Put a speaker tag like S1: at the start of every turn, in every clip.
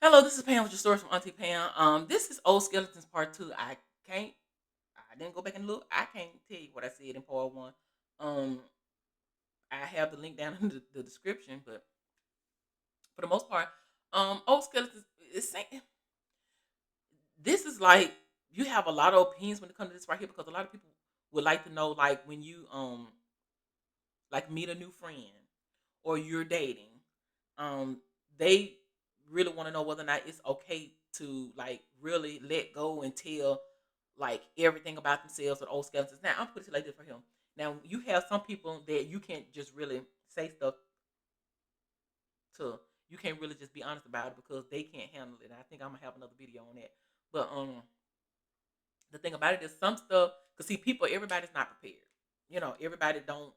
S1: Hello, this is Pam with your stories from Auntie Pam. This is Old Skeletons Part 2. Can't, I didn't go back and look. I can't tell you what I said in Part 1. Um, I have the link down in the description, but for the most part, Old Skeletons, this is like, you have a lot of opinions when it comes to this right here because a lot of people would like to know, like, when you, like, meet a new friend or you're dating, um, they really want to know whether or not it's okay to like really let go and tell like everything about themselves with old skeletons. Now I'm putting it like this for him. Now you have some people that you can't just really say stuff to. You can't really just be honest about it because they can't handle it. And I think I'm gonna have another video on that. But the thing about it is some stuff because see people everybody's not prepared. Everybody don't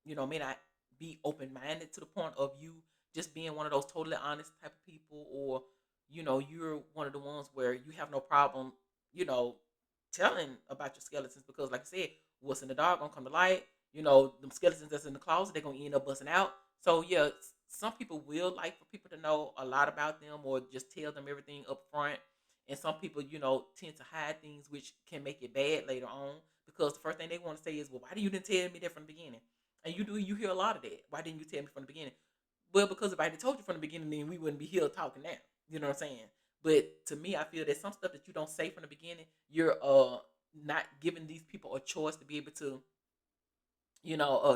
S1: may not be open minded to the point of you just being one of those totally honest type of people, or you're one of the ones where you have no problem you know telling about your skeletons because like I said, what's in the dark gonna come to light. Them skeletons that's in the closet, they're gonna end up busting out. So yeah, some people will like for people to know a lot about them or just tell them everything up front, and some people, tend to hide things, which can make it bad later on. Because the first thing they want to say is, "Well, why didn't you didn't tell me that from the beginning?" And you hear a lot of that. Why didn't you tell me from the beginning? Well, because if I had told you from the beginning, then we wouldn't be here talking now. You know what I'm saying? But to me, I feel that some stuff that you don't say from the beginning, you're not giving these people a choice to be able to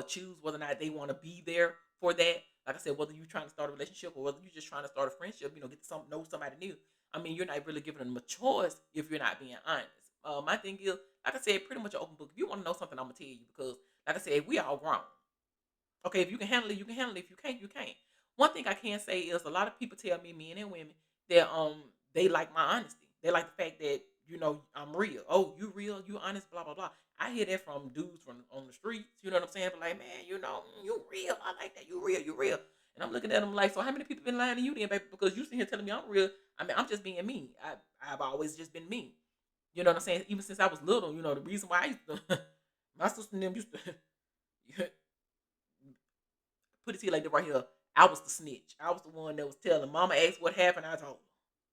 S1: choose whether or not they want to be there for that. Like I said, whether you're trying to start a relationship or whether you're just trying to start a friendship, get to know somebody new. I mean, you're not really giving them a choice if you're not being honest. My thing is, like I said, pretty much an open book. If you want to know something, I'm gonna tell you because, like I said, we all grown. Okay, if you can handle it, you can handle it. If you can't, you can't. One thing I can say is a lot of people tell me, men and women, that they like my honesty. They like the fact that I'm real. Oh, you real, you honest, blah blah blah. I hear that from dudes from on the streets. You know what I'm saying? But like, man, you real. I like that. You real. You real. And I'm looking at them like, so how many people been lying to you then, baby? Because you sitting here telling me I'm real. I mean, I'm just being me. I've always just been me. You know what I'm saying? Even since I was little, the reason why I used to, my sister and them used to put it to you like that right here. I was the snitch. I was the one that was telling. Mama asked what happened. I told her.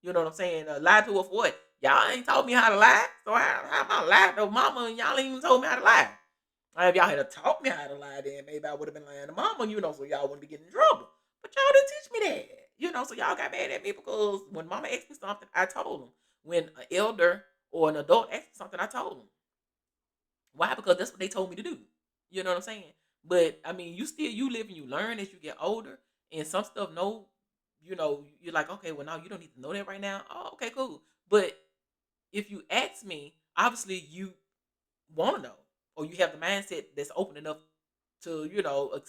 S1: You know what I'm saying? Lied to her for what? Y'all ain't taught me how to lie. So how am I lying to mama and y'all ain't even told me how to lie? If y'all had taught me how to lie, then maybe I would have been lying to mama, so y'all wouldn't be getting in trouble. But y'all didn't teach me that. So y'all got mad at me because when mama asked me something, I told them. When an elder or an adult asked me something, I told them. Why? Because that's what they told me to do. You know what I'm saying? But I mean, you live and you learn as you get older, and some stuff no, you're like, okay, well now you don't need to know that right now. Oh, okay, cool. But if you ask me, obviously you want to know, or you have the mindset that's open enough to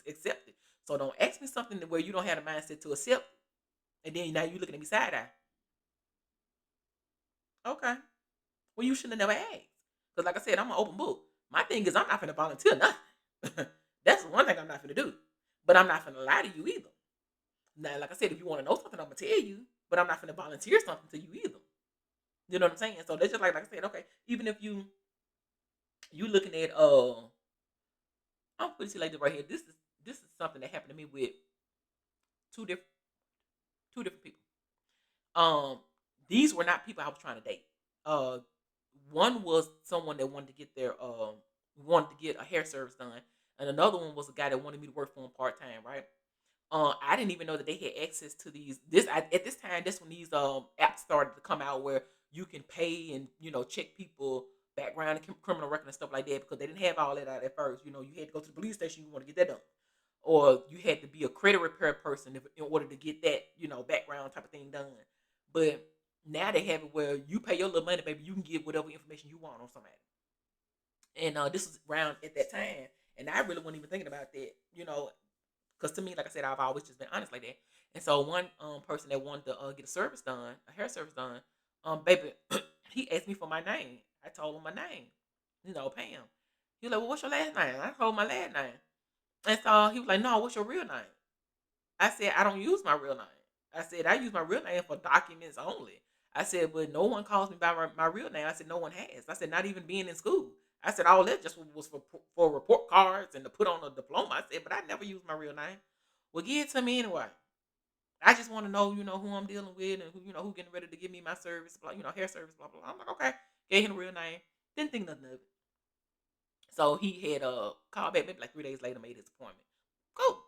S1: accept it. So don't ask me something where you don't have the mindset to accept it, and then now you looking at me side eye. Okay, well you shouldn't have never asked. Because like I said, I'm an open book. My thing is I'm not gonna volunteer nothing. That's the one thing I'm not gonna do. But I'm not gonna lie to you either. Now, like I said, if you want to know something, I'm gonna tell you. But I'm not gonna volunteer something to you either. You know what I'm saying? So that's just like I said, okay, even if you looking at I'm putting it like this right here. This is something that happened to me with two different two different people. Um, these were not people I was trying to date. Uh, one was someone that wanted to get a hair service done, and another one was a guy that wanted me to work for him part time. Right. I didn't even know that they had access to these. At this time, that's when these apps started to come out where you can pay and check people background and criminal record and stuff like that because they didn't have all that out at first. You had to go to the police station. You want to get that done, or you had to be a credit repair person in order to get that background type of thing done. But now they have it where you pay your little money, baby. You can get whatever information you want on somebody. And this was around at that time, and I really wasn't even thinking about that. Because to me, like I said, I've always just been honest like that. And so one person that wanted to get a service done, a hair service done, baby, he asked me for my name. I told him my name, Pam. He was like, well, what's your last name? I told him my last name. And so he was like, no, what's your real name? I said, I don't use my real name. I said, I use my real name for documents only. I said, but no one calls me by my real name. I said, no one has. I said, not even being in school. I said, all that just was for report cards and to put on a diploma. I said, but I never used my real name. Well, give it to me anyway. I just want to know, who I'm dealing with and who getting ready to give me my service, blah, hair service, blah, blah, blah. I'm like, okay. Gave him the real name. Didn't think nothing of it. So he had called back maybe like 3 days later, made his appointment. Cool.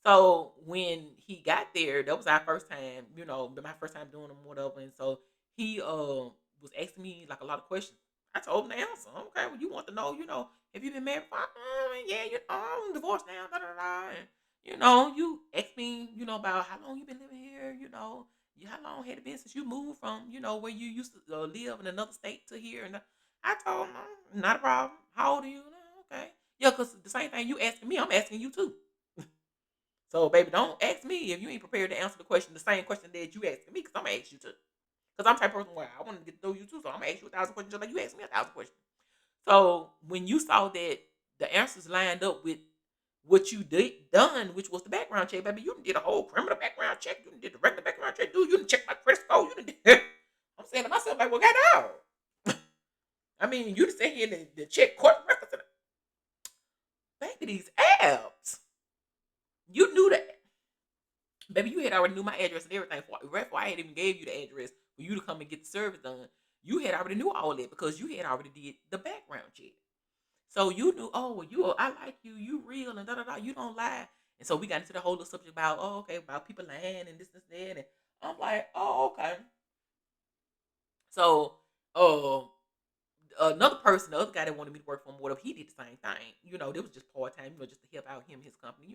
S1: So when he got there, that was our first time, my first time doing them, whatever. And so he was asking me like a lot of questions. I told him the answer. Okay, well, you want to know, have you been married for? Yeah, I'm divorced now. Da, da, da. And, you asked me, about how long you been living here. How long had it been since you moved from, where you used to live in another state to here? And I told him, not a problem. How old are you? Okay, yeah, because the same thing you asking me, I'm asking you too. So, baby, don't ask me if you ain't prepared to answer the same question that you asking me, because I'm gonna ask you too. Because I'm the type of person where I want to get to know you too, so I'm gonna ask you 1,000 questions just like you asked me 1,000 questions. So, when you saw that the answers lined up with what you done, which was the background check, baby, you did a whole criminal background check, you did the regular background check, dude, you didn't check my credit score, you didn't. I'm saying to myself like, well, get out. I mean, you just sit here and check court records, and baby, these apps, you knew that. Baby, you had already knew my address and everything. Before I had even gave you the address for you to come and get the service done, you had already knew all that because you had already did the background check. So you knew, oh, well, I like you, you real, and da da da, you don't lie. And so we got into the whole little subject about, oh, okay, about people lying and this, that, and I'm like, oh, okay. So, uh, another person, the other guy that wanted me to work for him, whatever, he did the same thing. It was just part time, just to help out him, his company.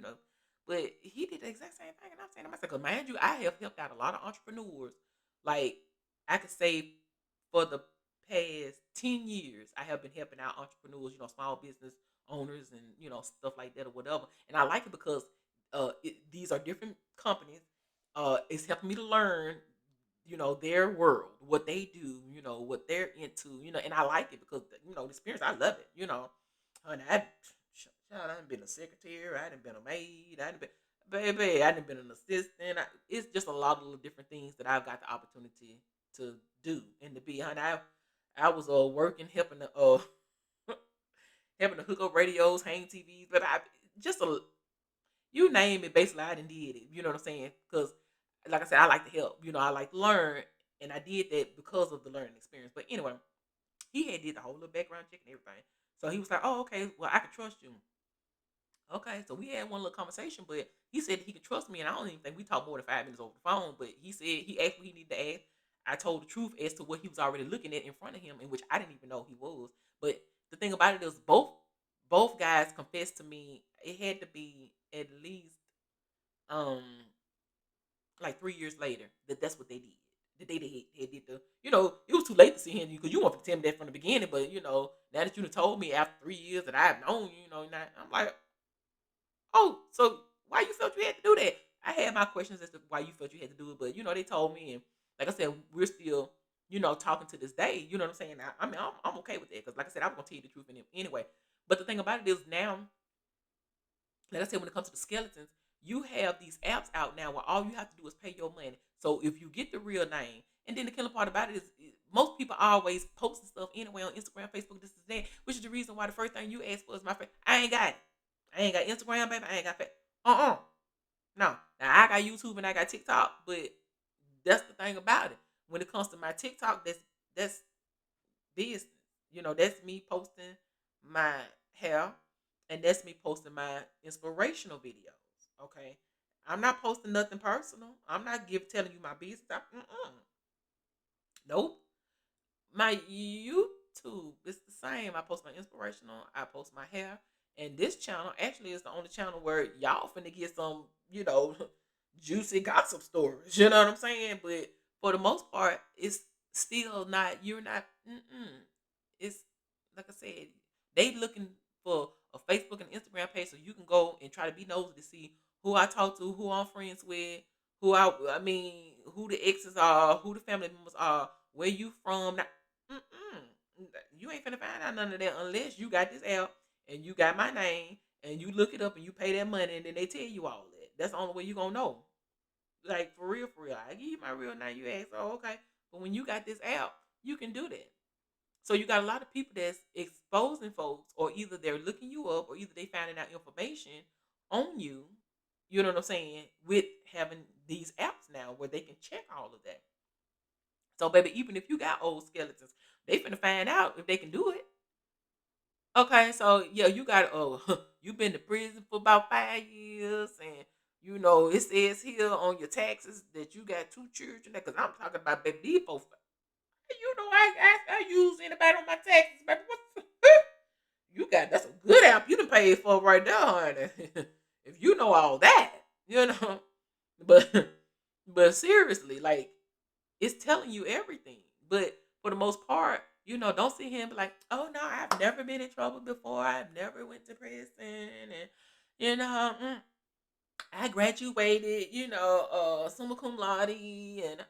S1: But he did the exact same thing, and I'm saying to myself, because mind you, I have helped out a lot of entrepreneurs. Like I could say, for the past 10 years, I have been helping out entrepreneurs, small business owners, and stuff like that or whatever. And I like it because these are different companies. It's helping me to learn their world, what they do, what they're into, and I like it because the experience, I love it, and I done been a secretary, I done been a maid, I done been, baby, I done been an assistant. It's just a lot of little different things that I've got the opportunity to do and to be. And I was working, helping to helping to hook up radios, hang TVs, but I just a you name it, basically I done did it. You know what I'm saying? Because like I said, I like to help. I like to learn, and I did that because of the learning experience. But anyway, he had did the whole little background check and everything. So he was like, "Oh, okay, well I can trust you." Okay, so we had one little conversation, but he said he could trust me, and I don't even think we talked more than 5 minutes over the phone. But he said he asked what he needed to ask. I told the truth as to what he was already looking at in front of him, in which I didn't even know he was. But the thing about it is, both guys confessed to me. It had to be at least um like 3 years later that's what they did. That they did it was too late to see him because you wanted to tell me that from the beginning, but now that you done told me after 3 years that I've known you, now I'm like, oh, so why you felt you had to do that? I had my questions as to why you felt you had to do it, but they told me, and like I said, we're still talking to this day. You know what I'm saying? I mean, I'm okay with that because, like I said, I'm gonna tell you the truth anyway. But the thing about it is now, like I said, when it comes to the skeletons, you have these apps out now where all you have to do is pay your money. So if you get the real name, and then the killer part about it is most people always posting stuff anyway on Instagram, Facebook, this is that, which is the reason why the first thing you asked for is my face. I ain't got it. I ain't got Instagram, baby. I ain't got Facebook. No. Now I got YouTube and I got TikTok, but that's the thing about it. When it comes to my TikTok, that's business. That's me posting my hair, and that's me posting my inspirational videos. Okay, I'm not posting nothing personal. I'm not telling you my business. Nope. My YouTube is the same. I post my inspirational. I post my hair, and this channel actually is the only channel where y'all finna get some, juicy gossip stories. You know what I'm saying? But for the most part, it's still not. You're not. It's like I said, they looking for a Facebook and Instagram page so you can go and try to be nosy to see who I talk to, who I'm friends with, I mean, who the exes are, who the family members are, where you from. Now, you ain't finna find out none of that unless you got this app and you got my name and you look it up and you pay that money and then they tell you all that. That's the only way you gonna know. Like for real, for real. I give you my real name, you ask, oh okay. But when you got this app, you can do that. So you got a lot of people that's exposing folks, or either they're looking you up, or either they finding out information on you You know what I'm saying? With having these apps now where they can check all of that. So, baby, even if you got old skeletons, they finna find out if they can do it. Okay, so yeah, you got you've been to prison for about 5 years, and it says here on your taxes that you got two children. Because I'm talking about baby these folks. I use anybody on my taxes, baby. What you got? That's a good app you done paid for right there, honey. If you know all that, you know. But but seriously, like it's telling you everything. But for the most part, don't sit here and be like, oh no, I've never been in trouble before. I've never went to prison, and I graduated, summa cum laude, and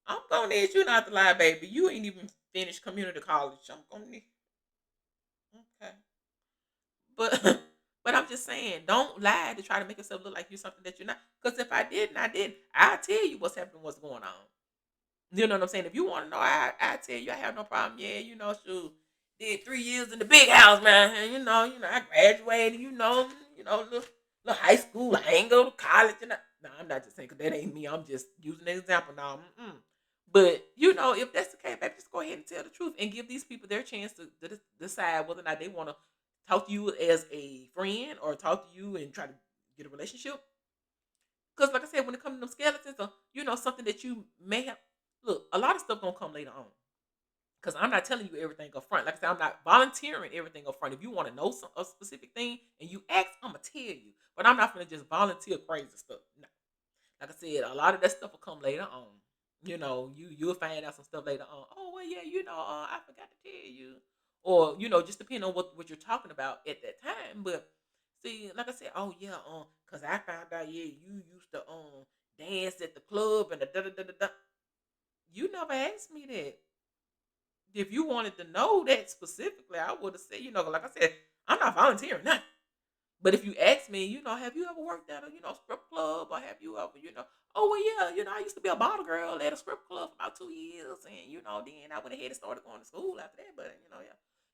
S1: I'm gonna need you not to lie, baby. You ain't even finished community college. I'm gonna need. Okay, but but I'm just saying, don't lie to try to make yourself look like you're something that you're not. Because if I didn't, I did. I'll tell you what's happening, what's going on. You know what I'm saying? If you want to know, I tell you, I have no problem. Yeah, shoot, did 3 years in the big house, man. And I graduated. Little high school. I ain't go to college. No, I'm not just saying because that ain't me. I'm just using an example now. But if that's the case, baby, just go ahead and tell the truth and give these people their chance to decide whether or not they want to talk to you as a friend or talk to you and try to get a relationship. Because, like I said, when it comes to them skeletons, or something that you may have, look, a lot of stuff gonna come later on. Because I'm not telling you everything up front. Like I said, I'm not volunteering everything up front. If you want to know a specific thing and you ask, I'm gonna tell you. But I'm not gonna just volunteer crazy stuff. No. Like I said, a lot of that stuff will come later on. You'll find out some stuff later on. Oh well, yeah, I forgot to tell you, or just depending on what you're talking about at that time. But see, like I said, oh yeah, cause I found out, yeah, you used to dance at the club and the da da da da da. You never asked me that. If you wanted to know that specifically, I would have said, like I said, I'm not volunteering nothing. But if you ask me, have you ever worked at a, strip club, or have you ever, oh well, yeah, I used to be a bottle girl at a strip club for about 2 years, and then I went ahead and started going to school after that. But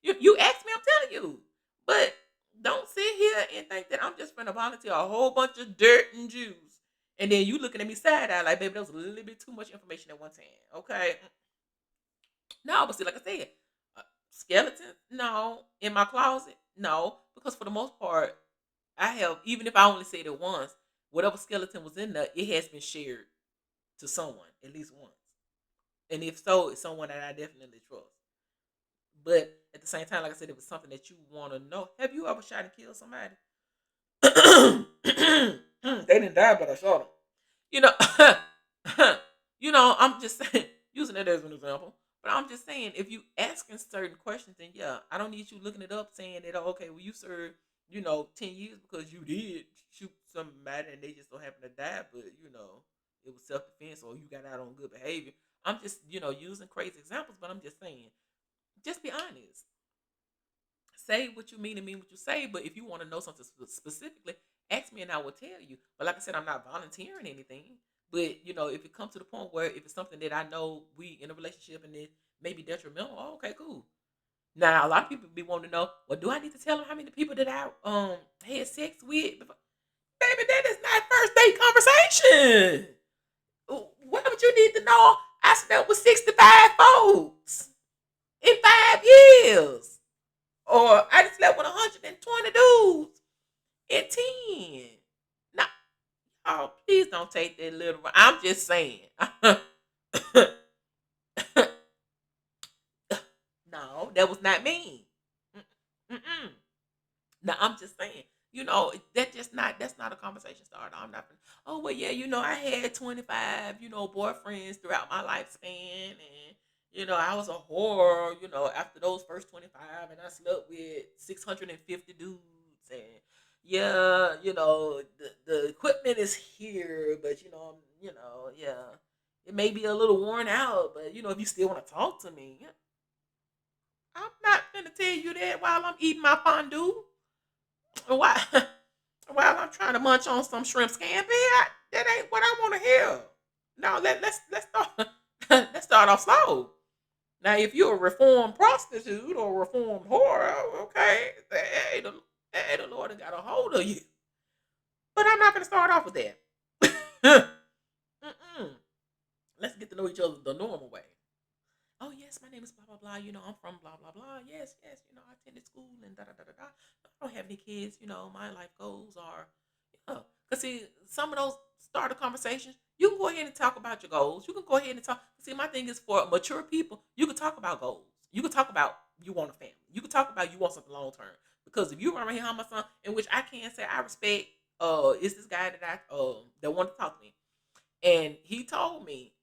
S1: yeah, you asked me, I'm telling you. But don't sit here and think that I'm just gonna volunteer a whole bunch of dirt and juice, and then you looking at me side eye like, baby, that was a little bit too much information at one time. Okay, no, but see, like I said, skeleton, no, in my closet, no, because for the most part. I have, even if I only said it once, whatever skeleton was in there, it has been shared to someone at least once. And if so, it's someone that I definitely trust. But at the same time, like I said, if it's something that you want to know, have you ever shot and killed somebody? They didn't die, but I shot them. You know, I'm just saying, using that as an example. But I'm just saying, if you asking certain questions, then yeah, I don't need you looking it up saying that, oh, okay, well, you served 10 years because you did shoot somebody and they just don't happen to die, but it was self defense or you got out on good behavior. I'm just, using crazy examples, but I'm just saying, just be honest. Say what you mean and mean what you say, but if you want to know something specifically, ask me and I will tell you. But like I said, I'm not volunteering anything. But if it comes to the point where if it's something that I know we in a relationship and it may be detrimental, oh, okay, cool. Now a lot of people be wanting to know, well, do I need to tell them how many people that I had sex with? Baby, that is not first date conversation. What would you need to know? I slept with 65 folks in 5 years. Or I just slept with 120 dudes in 10. Now, oh, please don't take that literal. I'm just saying. No, that was not me. Mm-mm. Now I'm just saying, that's not a conversation starter. I'm not. Oh well, yeah, I had 25, boyfriends throughout my lifespan, and I was a whore, after those first 25, and I slept with 650 dudes, and yeah, the equipment is here, but yeah, it may be a little worn out, but if you still want to talk to me, yeah, I'm not gonna tell you that while I'm eating my fondue. Why? While I'm trying to munch on some shrimp scampi, that ain't what I want to hear. No, let's start let's start off slow. Now, if you're a reformed prostitute or a reformed whore, okay, hey, the Lord has got a hold of you. But I'm not gonna start off with that. Mm-mm. Let's get to know each other the normal way. Oh yes, my name is blah blah blah. I'm from blah blah blah. Yes, yes. I attended school and da da da da da. I don't have any kids. My life goals are, cause see, some of those starter conversations, you can go ahead and talk about your goals. You can go ahead and talk. See, my thing is for mature people, you can talk about goals. You can talk about you want a family. You can talk about you want something long term. Because if you run around here, my son, in which I can say I respect, is this guy that that wanted to talk to me, and he told me,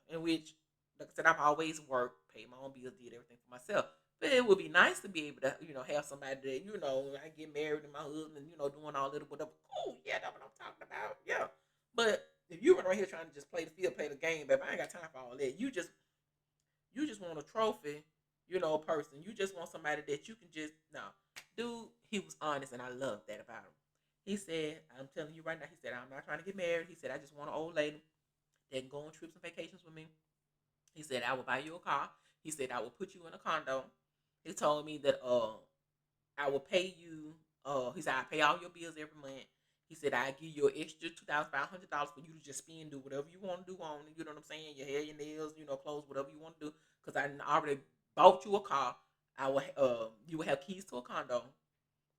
S1: in which, like I said, I've always worked, paid my own bills, did everything for myself. But it would be nice to be able to, have somebody that, I get married and my husband, doing all little whatever. Cool, yeah, that's what I'm talking about. Yeah. But if you run around here trying to just play the field, play the game, baby, I ain't got time for all that. You just want a trophy, person. You just want somebody that you can just no. Dude, he was honest and I love that about him. He said, I'm telling you right now, he said, I'm not trying to get married. He said, I just want an old lady that can go on trips and vacations with me. He said, I will buy you a car. He said, I will put you in a condo. He told me that I will pay you. He said, I pay all your bills every month. He said, I give you an extra $2,500 for you to just spend, do whatever you want to do on it. You know what I'm saying? Your hair, your nails, clothes, whatever you want to do. Because I already bought you a car. You will have keys to a condo.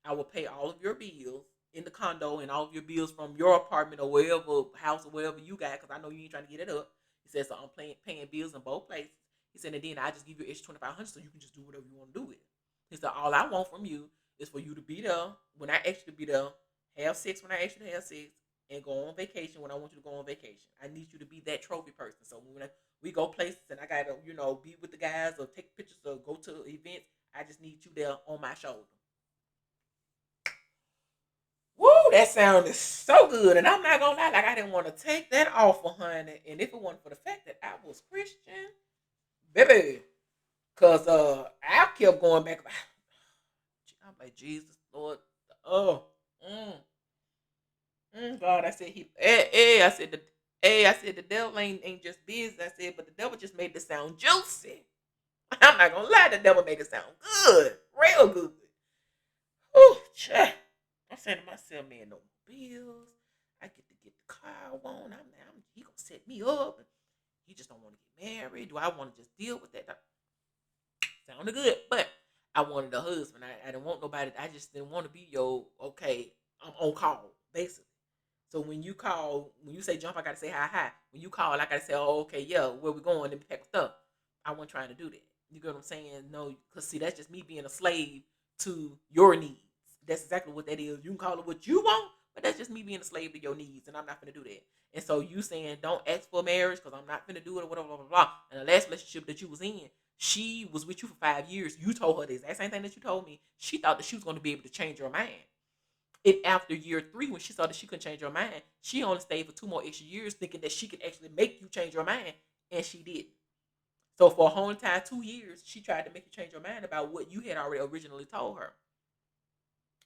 S1: I will pay all of your bills in the condo and all of your bills from your apartment or wherever house or wherever you got, because I know you ain't trying to get it up. He said, so I'm paying bills in both places. He said, and then I just give you extra 2,500 so you can just do whatever you want to do with it. He said, all I want from you is for you to be there when I ask you to be there, have sex when I ask you to have sex, and go on vacation when I want you to go on vacation. I need you to be that trophy person. So when we go places and I gotta, be with the guys or take pictures or go to events, I just need you there on my shoulder. Woo, that sounded so good. And I'm not gonna lie, like I didn't want to take that offer, honey. And if it wasn't for the fact that I was Christian, baby, cause I kept going back. I'm like, Jesus, Lord, oh, mm, God, I said I said I said the devil ain't just busy. I said, but the devil just made this sound juicy. I'm not gonna lie, the devil made it sound good, real good. Whew, cha. I'm saying to myself, man, no bills. I get to get the car I want. He gonna set me up. He just don't want to get married. Do I want to just deal with that? Sounded good, but I wanted a husband. I didn't want nobody. I just didn't want to be your okay. I'm on call, basically. So when you call, when you say jump, I gotta say hi hi. When you call, I gotta say, oh okay, yeah, where we going? Let me pack stuff. I wasn't trying to do that. You get what I'm saying? No, because see, that's just me being a slave to your needs. That's exactly what that is. You can call it what you want, but that's just me being a slave to your needs, and I'm not gonna do that. And so you saying don't ask for marriage because I'm not gonna do it or whatever, blah blah blah. And the last relationship that you was in, she was with you for 5 years. You told her the exact same thing that you told me. She thought that she was going to be able to change her mind. And after year 3, when she saw that she couldn't change her mind, she only stayed for 2 more extra years, thinking that she could actually make you change your mind, and she did. So for a whole entire 2 years, she tried to make you change your mind about what you had already originally told her.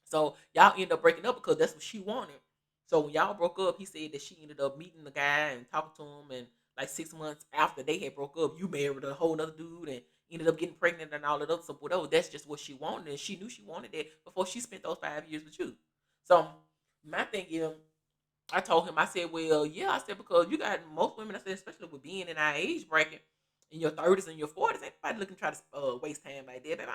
S1: So y'all ended up breaking up because that's what she wanted. So when y'all broke up, he said that she ended up meeting the guy and talking to him, and like 6 months after they had broke up, you married a whole other dude and ended up getting pregnant and all that other stuff. Whatever, that's just what she wanted, and she knew she wanted that before she spent those 5 years with you. So my thing is, I told him, I said, well, yeah, I said because you got most women, I said, especially with being in our age bracket, in your 30s and your 40s, ain't nobody looking to try to waste time like that, baby.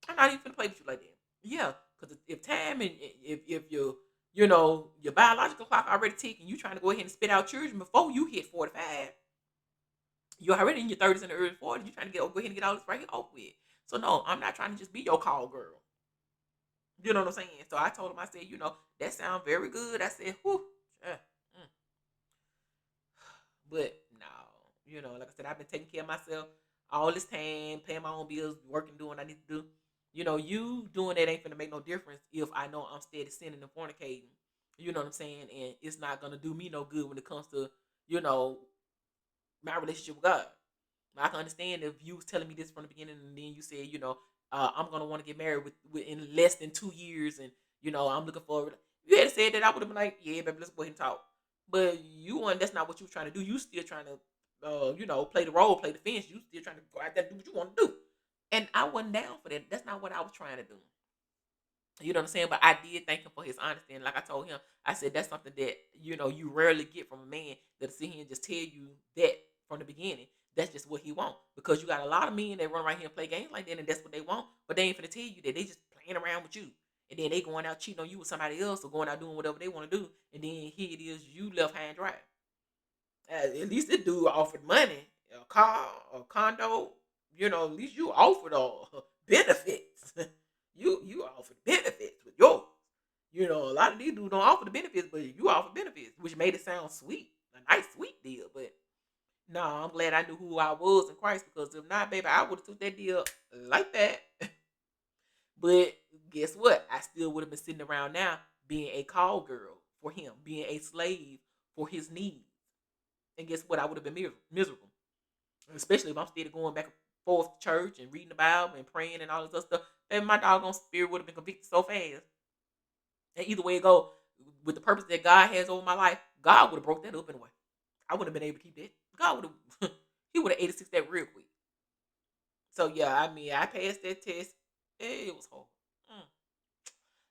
S1: I'm not even gonna play with you like that. Yeah, because if time and if your biological clock already ticking, you trying to go ahead and spit out children before you hit 45. You're already in your 30s and the early 40s. You trying to go ahead and get all this right here over with. So no, I'm not trying to just be your call girl. You know what I'm saying? So I told him, I said, that sounds very good. I said, whew, uh, mm. But no, like I said, I've been taking care of myself all this time, paying my own bills, working, doing what I need to do. You doing that ain't gonna make no difference if I know I'm steady sinning and fornicating. You know what I'm saying? And it's not gonna do me no good when it comes to, you know, my relationship with God. I can understand if you was telling me this from the beginning and then you said, I'm gonna want to get married in less than 2 years, and I'm looking forward. If you had said that, I would have been like, yeah, baby, let's go ahead and talk. But that's not what you were trying to do. You still trying to, play the role, play the fence. You still trying to go out there and do what you want to do. And I wasn't down for that. That's not what I was trying to do. You know what I'm saying? But I did thank him for his honesty. And like I told him, I said, that's something that, you rarely get from a man that'll sit here and just tell you that from the beginning. That's just what he want. Because you got a lot of men that run right here and play games like that, and that's what they want. But they ain't finna tell you that. They just playing around with you. And then they going out cheating on you with somebody else, or going out doing whatever they want to do. And then here it is, you left high and dry. At least this dude offered money, a car, a condo. At least you offered benefits. you offered benefits with yours. A lot of these dudes don't offer the benefits, but you offer benefits, which made it sound sweet, a nice sweet deal. But no, I'm glad I knew who I was in Christ, because if not, baby, I would have took that deal like that. But guess what? I still would have been sitting around now being a call girl for him, being a slave for his needs. And guess what? I would have been miserable, especially if I'm still going back and forth to church and reading the Bible and praying and all this other stuff. And my doggone spirit would have been convicted so fast. And either way it go, with the purpose that God has over my life, God would have broke that up anyway. I wouldn't have been able to keep that. God would have, he would have 86 that real quick. So yeah, I mean, I passed that test. It was hard.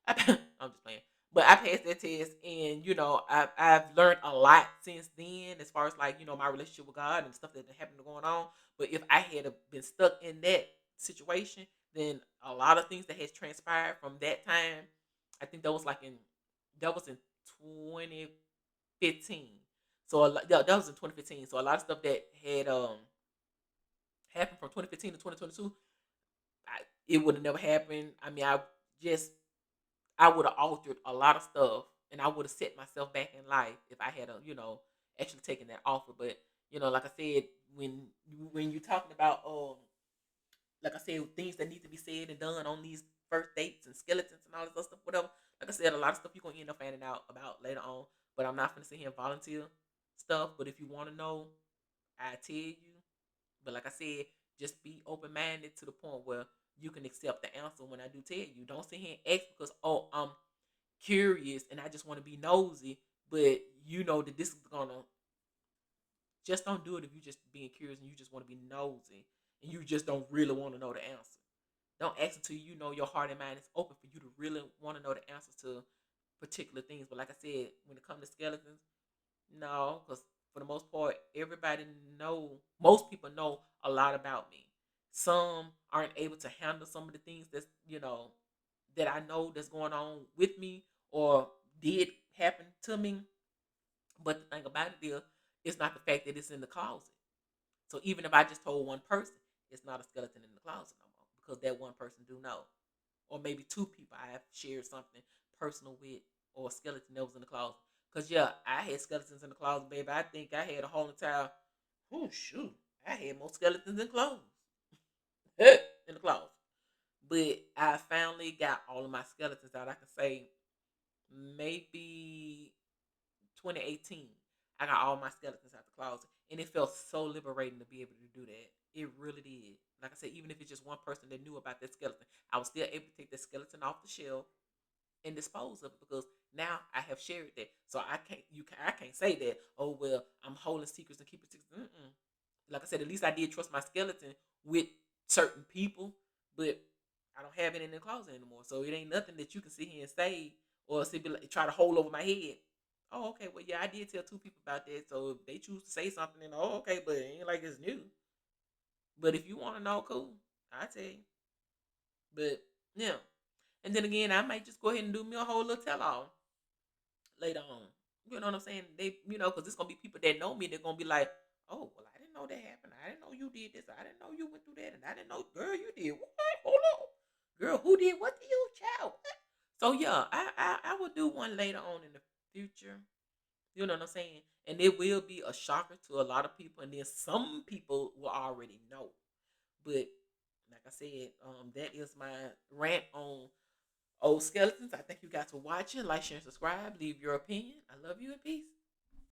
S1: I'm just playing. But I passed that test, and I've learned a lot since then, as far as like my relationship with God and stuff that happened going on. But if I had been stuck in that situation, then a lot of things that has transpired from that time, I think that was in 2015. So that was in 2015. So a lot of stuff that had happened from 2015 to 2022, it would have never happened. I mean, I would have altered a lot of stuff, and I would have set myself back in life if I had actually taken that offer. But like I said, when you're talking about like I said, things that need to be said and done on these first dates and skeletons and all this other stuff, whatever. Like I said, a lot of stuff you're gonna end up finding out about later on. But I'm not gonna sit here and volunteer stuff. But if you want to know, I tell you. But like I said, just be open minded to the point where you can accept the answer when I do tell you. Don't sit here and ask because I'm curious and I just want to be nosy, but you know that this is gonna just don't do it if you just being curious and you just want to be nosy and you just don't really want to know the answer. Don't ask until you know your heart and mind is open for you to really want to know the answers to particular things. But like I said, when it comes to skeletons, no, because for the most part, most people know a lot about me. Some aren't able to handle some of the things that I know that's going on with me or did happen to me. But the thing about it is, it's not the fact that it's in the closet. So even if I just told one person, it's not a skeleton in the closet no more because that one person do know, or maybe two people I have shared something personal with, or a skeleton that was in the closet. Cause yeah, I had skeletons in the closet, baby. I think I had a whole entire. Oh shoot, I had more skeletons than clothes in the closet. But I finally got all of my skeletons out. I can say maybe 2018. I got all my skeletons out the closet, and it felt so liberating to be able to do that. It really did. Like I said, even if it's just one person that knew about that skeleton, I was still able to take that skeleton off the shelf and dispose of it because now I have shared that. So I can't say that. Oh well, I'm holding secrets and keeping secrets. Mm-mm. Like I said, at least I did trust my skeleton with certain people, but I don't have it in the closet anymore. So it ain't nothing that you can sit here and say or try to hold over my head. Oh, okay. Well, yeah, I did tell two people about that. So if they choose to say something, then okay, but it ain't like it's new. But if you want to know, cool, I tell you. But yeah, and then again, I might just go ahead and do me a whole little tell all later on. You know what I'm saying? Because it's gonna be people that know me. They're gonna be like, "Oh, well, I didn't know that happened. I didn't know you did this. I didn't know you went through that, and I didn't know, girl, you did what? Hold on, girl, who did what to you, child?" What? So yeah, I will do one later on in the future. You know what I'm saying? And it will be a shocker to a lot of people, and then some people will already know. But like I said, that is my rant on old skeletons. I thank you guys for watching. Like, share, and subscribe. Leave your opinion. I love you and peace.